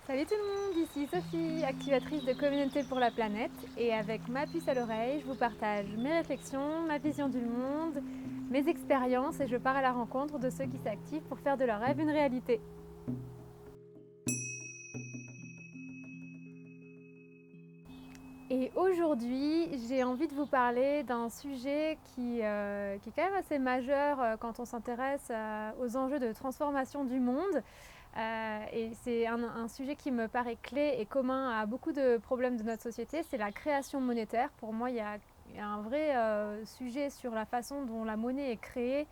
Salut tout le monde, ici Sophie, activatrice de Communauté pour la planète, et avec ma puce à l'oreille, je vous partage mes réflexions, ma vision du monde, mes expériences, et je pars à la rencontre de ceux qui s'activent pour faire de leur rêve une réalité. Et aujourd'hui, j'ai envie de vous parler d'un sujet qui est quand même assez majeur quand on s'intéresse aux enjeux de transformation du monde. Et c'est un sujet qui me paraît clé et commun à beaucoup de problèmes de notre société, c'est la création monétaire. Pour moi, il y a un vrai sujet sur la façon dont la monnaie est créée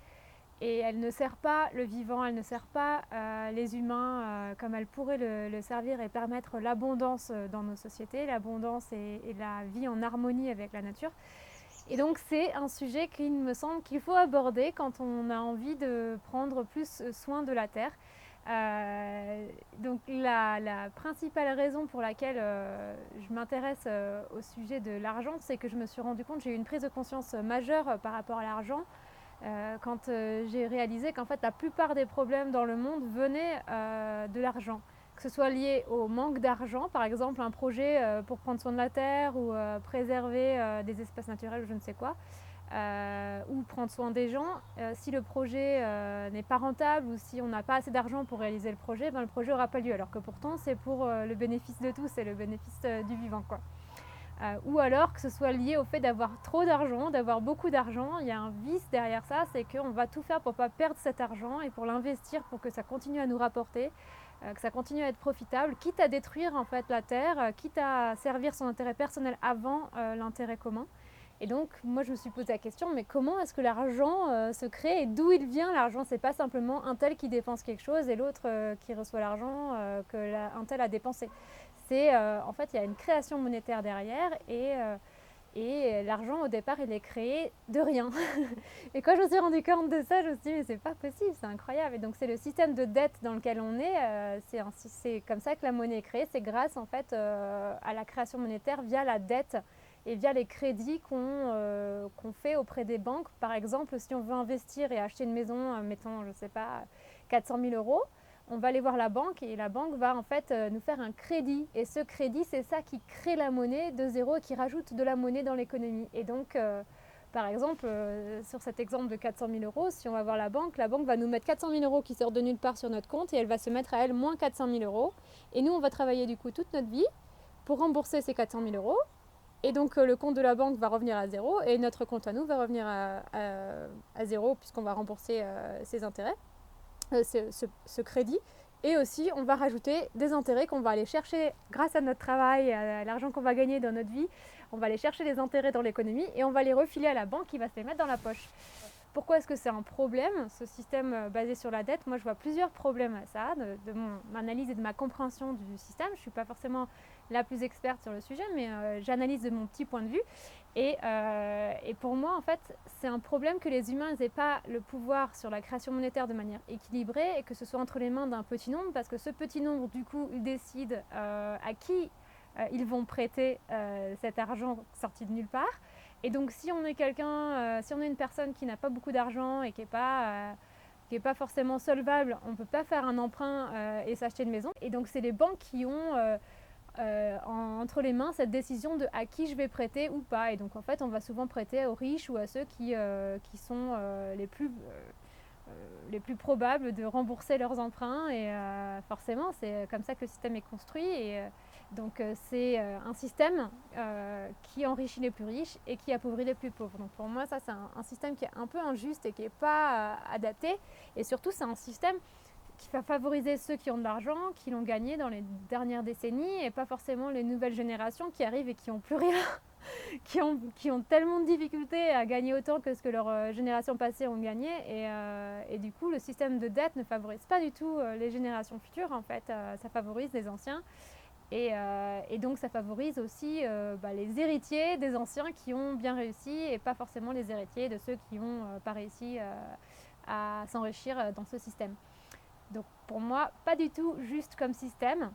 et elle ne sert pas le vivant, elle ne sert pas les humains comme elle pourrait le servir et permettre l'abondance dans nos sociétés, l'abondance et la vie en harmonie avec la nature. Et donc c'est un sujet qu'il me semble qu'il faut aborder quand on a envie de prendre plus soin de la Terre. Donc la principale raison pour laquelle je m'intéresse au sujet de l'argent, c'est que je me suis rendu compte, j'ai eu une prise de conscience majeure par rapport à l'argent quand j'ai réalisé qu'en fait la plupart des problèmes dans le monde venaient de l'argent. Que ce soit lié au manque d'argent, par exemple un projet pour prendre soin de la terre ou préserver des espaces naturels ou je ne sais quoi, ou prendre soin des gens. Si le projet n'est pas rentable ou si on n'a pas assez d'argent pour réaliser le projet, ben, le projet n'aura pas lieu. Alors que pourtant c'est pour le bénéfice de tous, c'est le bénéfice du vivant, quoi. Ou alors que ce soit lié au fait d'avoir trop d'argent, d'avoir beaucoup d'argent. Il y a un vice derrière ça, c'est qu'on va tout faire pour ne pas perdre cet argent et pour l'investir pour que ça continue à nous rapporter, que ça continue à être profitable, quitte à détruire en fait la terre, quitte à servir son intérêt personnel avant l'intérêt commun. Et donc, moi, je me suis posé la question, mais comment est-ce que l'argent se crée et d'où il vient l'argent? C'est pas simplement un tel qui dépense quelque chose et l'autre qui reçoit l'argent un tel a dépensé. C'est en fait, il y a une création monétaire derrière et l'argent, au départ, il est créé de rien. Et quand je me suis rendu compte de ça, je me suis dit, mais c'est pas possible, c'est incroyable. Et donc, c'est le système de dette dans lequel on est. C'est comme ça que la monnaie est créée. C'est grâce, en fait, à la création monétaire via la dette et via les crédits qu'on fait auprès des banques. Par exemple, si on veut investir et acheter une maison, mettons, je sais pas, 400 000 euros, on va aller voir la banque et la banque va en fait nous faire un crédit. Et ce crédit, c'est ça qui crée la monnaie de zéro et qui rajoute de la monnaie dans l'économie. Et donc, par exemple, sur cet exemple de 400 000 euros, si on va voir la banque va nous mettre 400 000 euros qui sortent de nulle part sur notre compte et elle va se mettre à elle moins 400 000 euros. Et nous, on va travailler du coup toute notre vie pour rembourser ces 400 000 euros. Et donc, le compte de la banque va revenir à zéro et notre compte à nous va revenir à zéro puisqu'on va rembourser ses intérêts, ce crédit. Et aussi, on va rajouter des intérêts qu'on va aller chercher grâce à notre travail, à l'argent qu'on va gagner dans notre vie. On va aller chercher des intérêts dans l'économie et on va les refiler à la banque qui va se les mettre dans la poche. Pourquoi est-ce que c'est un problème, ce système basé sur la dette? Moi, je vois plusieurs problèmes à ça, de mon analyse et de ma compréhension du système. Je ne suis pas forcément la plus experte sur le sujet, mais j'analyse de mon petit point de vue. Et pour moi, en fait, c'est un problème que les humains n'aient pas le pouvoir sur la création monétaire de manière équilibrée et que ce soit entre les mains d'un petit nombre, parce que ce petit nombre, du coup, il décide à qui ils vont prêter cet argent sorti de nulle part. Et donc, si on est si on est une personne qui n'a pas beaucoup d'argent et qui n'est pas forcément solvable, on ne peut pas faire un emprunt et s'acheter une maison. Et donc, c'est les banques qui ont entre les mains cette décision de à qui je vais prêter ou pas. Et donc, en fait, on va souvent prêter aux riches ou à ceux qui sont les plus probables de rembourser leurs emprunts. Et forcément, c'est comme ça que le système est construit. Et donc, c'est un système qui enrichit les plus riches et qui appauvrit les plus pauvres. Donc, pour moi, ça, c'est un système qui est un peu injuste et qui n'est pas adapté. Et surtout, c'est un système qui va favoriser ceux qui ont de l'argent, qui l'ont gagné dans les dernières décennies, et pas forcément les nouvelles générations qui arrivent et qui n'ont plus rien, qui ont tellement de difficultés à gagner autant que ce que leurs générations passées ont gagné. Et du coup, le système de dette ne favorise pas du tout les générations futures. En fait, ça favorise les anciens. Et donc, ça favorise aussi les héritiers des anciens qui ont bien réussi et pas forcément les héritiers de ceux qui n'ont pas réussi à s'enrichir dans ce système. Donc pour moi, pas du tout juste comme système.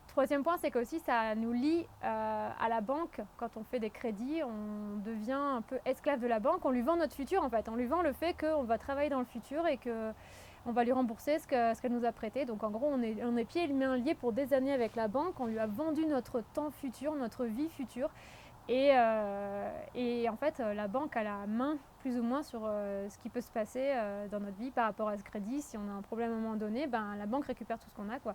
Troisième point, c'est qu'aussi ça nous lie à la banque. Quand on fait des crédits, on devient un peu esclave de la banque. On lui vend notre futur en fait. On lui vend le fait qu'on va travailler dans le futur et que on va lui rembourser ce qu'elle nous a prêté. Donc en gros, on est pieds et mains liés pour des années avec la banque. On lui a vendu notre temps futur, notre vie future. Et en fait, la banque a la main plus ou moins sur ce qui peut se passer dans notre vie par rapport à ce crédit. Si on a un problème à un moment donné, la banque récupère tout ce qu'on a, quoi.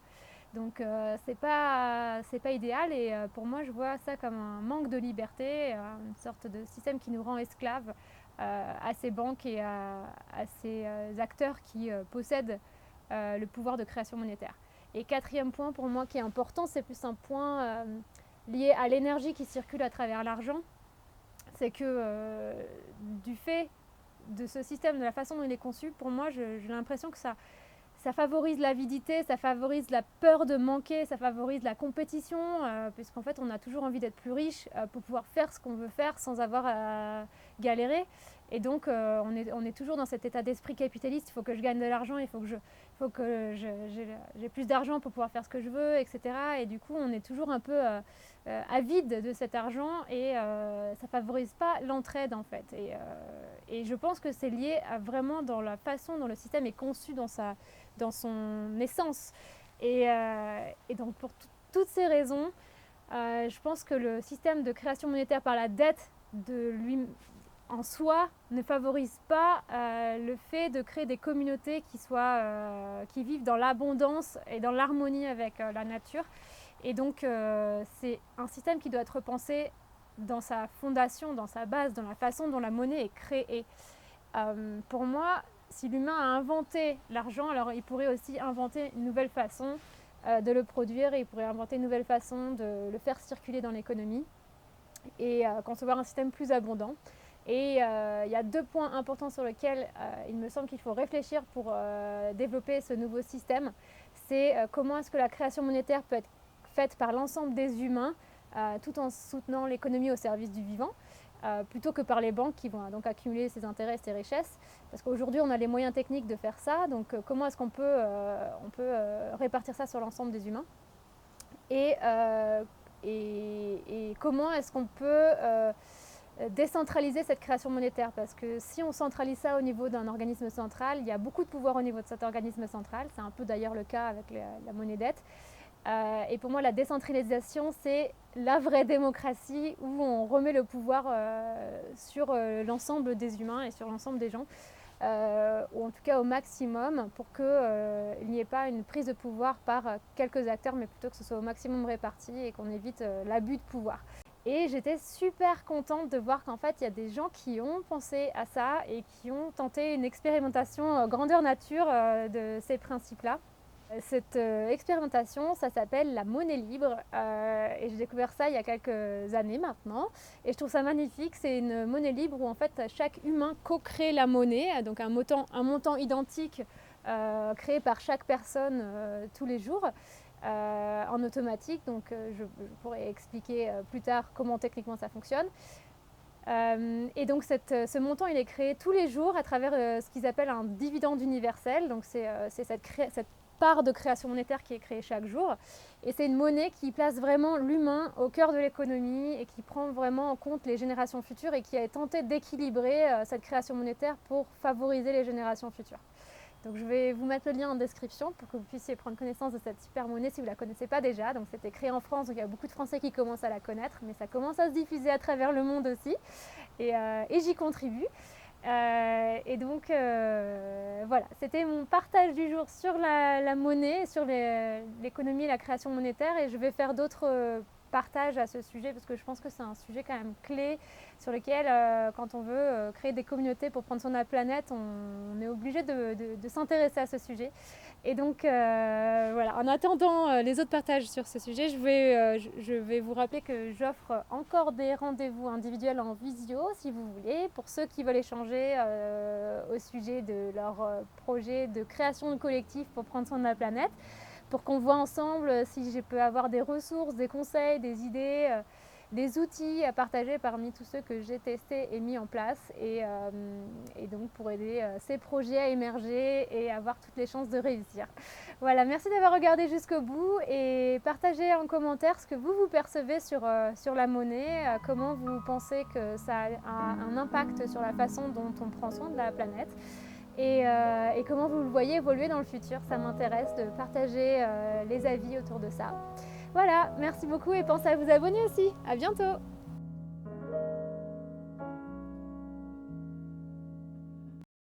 Donc c'est pas idéal, et pour moi je vois ça comme un manque de liberté, une sorte de système qui nous rend esclaves à ces banques et à ces acteurs qui possèdent le pouvoir de création monétaire. Et quatrième point pour moi qui est important, c'est plus un point lié à l'énergie qui circule à travers l'argent. C'est que du fait de ce système, de la façon dont il est conçu, pour moi j'ai l'impression que ça favorise l'avidité, ça favorise la peur de manquer, ça favorise la compétition, puisqu'en fait on a toujours envie d'être plus riche pour pouvoir faire ce qu'on veut faire sans avoir à galérer. Et donc on est toujours dans cet état d'esprit capitaliste, il faut que je gagne de l'argent, il faut que j'ai plus d'argent pour pouvoir faire ce que je veux, etc. Et du coup on est toujours un peu avide de cet argent, et ça favorise pas l'entraide en fait. Et je pense que c'est lié à vraiment dans la façon dont le système est conçu dans son essence. Et donc pour toutes ces raisons, je pense que le système de création monétaire par la dette de lui en soi ne favorise pas le fait de créer des communautés qui vivent dans l'abondance et dans l'harmonie avec la nature. Et donc c'est un système qui doit être repensé dans sa fondation, dans sa base, dans la façon dont la monnaie est créée. Pour moi, si l'humain a inventé l'argent, alors il pourrait aussi inventer une nouvelle façon de le produire, et il pourrait inventer une nouvelle façon de le faire circuler dans l'économie et concevoir un système plus abondant. Et il y a 2 points importants sur lesquels il me semble qu'il faut réfléchir pour développer ce nouveau système. C'est comment est-ce que la création monétaire peut être faite par l'ensemble des humains tout en soutenant l'économie au service du vivant. Plutôt que par les banques qui vont donc accumuler ces intérêts, ces richesses. Parce qu'aujourd'hui, on a les moyens techniques de faire ça. Donc, comment est-ce qu'on peut, répartir ça sur l'ensemble des humains, et comment est-ce qu'on peut décentraliser cette création monétaire? Parce que si on centralise ça au niveau d'un organisme central, il y a beaucoup de pouvoir au niveau de cet organisme central. C'est un peu d'ailleurs le cas avec la monnaie dette. Et pour moi, la décentralisation, c'est la vraie démocratie où on remet le pouvoir sur l'ensemble des humains et sur l'ensemble des gens, ou en tout cas au maximum, pour qu'il n'y ait pas une prise de pouvoir par quelques acteurs, mais plutôt que ce soit au maximum réparti et qu'on évite l'abus de pouvoir. Et j'étais super contente de voir qu'en fait, il y a des gens qui ont pensé à ça et qui ont tenté une expérimentation grandeur nature de ces principes-là. Cette expérimentation, ça s'appelle la monnaie libre, et j'ai découvert ça il y a quelques années maintenant, et je trouve ça magnifique. C'est une monnaie libre où en fait chaque humain co-crée la monnaie, donc un montant identique créé par chaque personne tous les jours en automatique. Donc je pourrais expliquer plus tard comment techniquement ça fonctionne. Et donc ce montant il est créé tous les jours à travers ce qu'ils appellent un dividende universel. Donc c'est cette part de création monétaire qui est créée chaque jour, et c'est une monnaie qui place vraiment l'humain au cœur de l'économie et qui prend vraiment en compte les générations futures, et qui a tenté d'équilibrer cette création monétaire pour favoriser les générations futures. Donc je vais vous mettre le lien en description pour que vous puissiez prendre connaissance de cette super monnaie si vous ne la connaissez pas déjà. Donc c'était créé en France, donc il y a beaucoup de Français qui commencent à la connaître, mais ça commence à se diffuser à travers le monde aussi, et j'y contribue. Et donc voilà, c'était mon partage du jour sur la monnaie, sur l'économie et la création monétaire, et je vais faire d'autres partages à ce sujet parce que je pense que c'est un sujet quand même clé sur lequel quand on veut créer des communautés pour prendre soin de la planète, on est obligé de s'intéresser à ce sujet. Et donc voilà, en attendant les autres partages sur ce sujet, je vais vous rappeler que j'offre encore des rendez-vous individuels en visio si vous voulez, pour ceux qui veulent échanger au sujet de leur projet de création de collectif pour prendre soin de la planète, pour qu'on voit ensemble si je peux avoir des ressources, des conseils, des idées, des outils à partager parmi tous ceux que j'ai testés et mis en place, et donc pour aider ces projets à émerger et avoir toutes les chances de réussir. Voilà, merci d'avoir regardé jusqu'au bout, et partagez en commentaire ce que vous percevez sur la monnaie, comment vous pensez que ça a un impact sur la façon dont on prend soin de la planète. et comment vous le voyez évoluer dans le futur. Ça m'intéresse de partager les avis autour de ça. Voilà, merci beaucoup et pensez à vous abonner aussi. À bientôt!